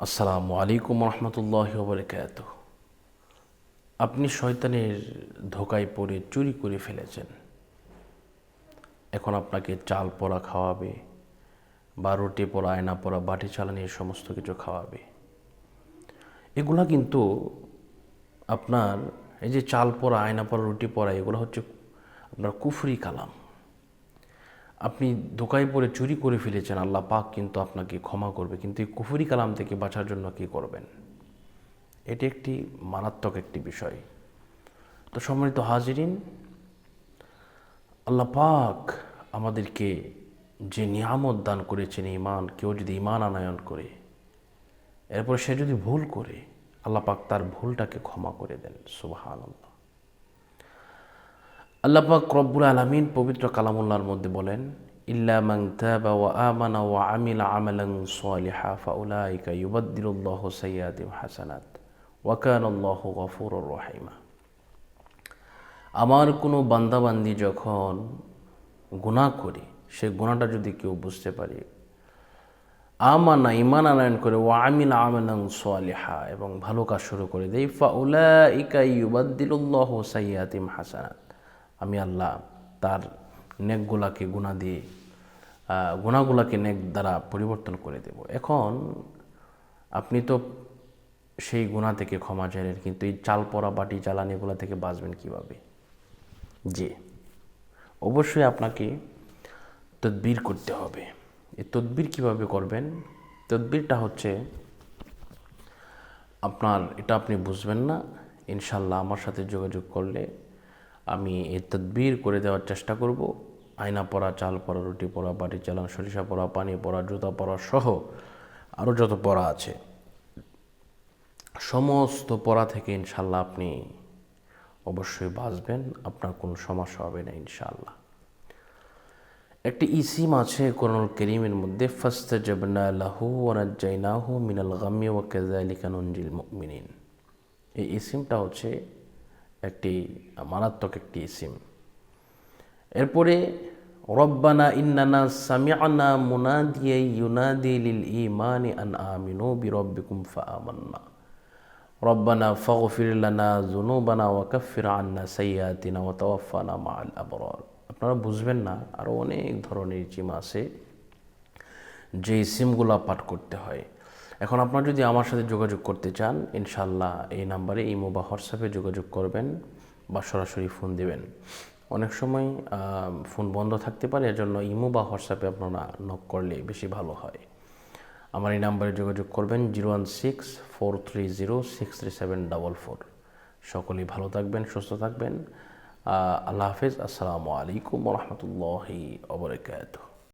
আসসালামু আলাইকুম রহমতুল্লাহি ওয়া বারাকাতুহু। আপনি শয়তানের ধোকায় পড়ে চুরি করে ফেলেছেন। এখন আপনাকে চাল পোড়া খাওয়াবে বা রুটি পোড়া, আয়না পোড়া, বাটি চালানি এই সমস্ত কিছু খাওয়াবে। এগুলা কিন্তু আপনার এই যে চাল পোড়া, আয়না পোড়া, রুটি পোড়া, এগুলো হচ্ছে আপনার কুফরি কালাম। আপনি ধোকায় পড়ে চুরি করে ফেলেছেন, আল্লাহ পাক কিন্তু আপনাকে ক্ষমা করবে, কিন্তু এই কুফরি কালাম থেকে বাঁচার জন্য কী করবেন? এটি একটি মারাত্মক একটি বিষয়। তো সম্মানিত হাজিরিন, আল্লাহ পাক আমাদেরকে যে নিয়ামত দান করেছেন ঈমান, কেউ যদি ঈমান আনয়ন করে এরপর সে যদি ভুল করে, আল্লাহ পাক তার ভুলটাকে ক্ষমা করে দেন। সুবহানাল্লাহ। আল্লাহ পাক রব্বুল আলামিন পবিত্র কালামুল্লাহর মধ্যে বলেন, ইল্লা মান তাবা ওয়া আমানা ওয়া আমিলা আমালান সালিহা ফাউলাইকা ইউবাদদিলুল্লাহু সাইয়্যাতিহিম হাসানাত ওয়া কানাল্লাহু গফুরুর রহিমা। আমার কোনো বান্দাবান্দি যখন গুনাহ করে, সে গুনাহটা যদি কেউ বুঝতে পারে, আমানা ঈমান আনয়ন করে, ওয়া আমিলা আমালান সালিহা এবং ভালো কাজ শুরু করে দেয়, ফাউলাইকা ইউবাদদিলুল্লাহু সাইয়্যাতিহিম হাসানাত, আমি আল্লাহ তার নেকগুলাকে গুনাহ দিয়ে গুনাহগুলাকে নেক দ্বারা পরিবর্তন করে দেব। এখন আপনি তো সেই গুনাহ থেকে ক্ষমা চাইলেন, কিন্তু এই চাল পড়া, বাটি জ্বালানি এগুলো থেকে বাঁচবেন কিভাবে? জি, অবশ্যই আপনাকে তদবির করতে হবে। এই তদবির কিভাবে করবেন? তদবিরটা হচ্ছে আপনার, এটা আপনি বুঝবেন না, ইনশাল্লাহ আমার সাথে যোগাযোগ করলে আমি এই তদবির করে দেওয়ার চেষ্টা করব। আয়না পড়া, চাল পড়া, রুটি পড়া, বাটি চালান, সরিষা পড়া, পানি পড়া, জুতা পড়া সহ আরও যত পড়া আছে, সমস্ত পড়া থেকে ইনশাল্লাহ আপনি অবশ্যই বাঁচবেন, আপনার কোনো সমস্যা হবে না ইনশাআল্লাহ। একটি ইসিম আছে কোরআনুল কারীমের মধ্যে, ফাস্তাজাবনা লাহু ওয়া নাজ্জায়নাহু মিনাল গাম্মি ওয়া কাযালিকা নুনজিল মুমিনিন। এই ইসিমটা হচ্ছে একটি মারাত্মক একটি ইসিম। এরপরে রব্বানা ইন্নানা সামি'না মুনাদিয়ান ইউনাদি লিল ঈমানি আন আমিনু বিরাব্বিকুম ফাআমান্না রব্বানা ফাগফির লানা যুনুবানা ওয়া কাফির আন্না সাইয়্যাতিনা ওয়া তাওয়াফানা মাআল আবরার। আপনারা বুঝবেন না, আরও অনেক ধরনের ইসিম আছে যে ইসিমগুলো পাঠ করতে হয়। এখন আপনারা যদি আমার সাথে যোগাযোগ করতে চান, ইনশাল্লাহ এই নাম্বারে ইমো বা হোয়াটসঅ্যাপে যোগাযোগ করবেন বা সরাসরি ফোন দেবেন। অনেক সময় ফোন বন্ধ থাকতে পারে, এজন্য ইমো বা হোয়াটসঅ্যাপে আপনারা নক করলে বেশি ভালো হয়। আমার এই নাম্বারে যোগাযোগ করবেন 016-430-63744। সকলেই ভালো থাকবেন, সুস্থ থাকবেন। আল্লাহ হাফেজ। আসসালামু আলাইকুম ওয়া রাহমাতুল্লাহি ওয়া বারাকাতুহু।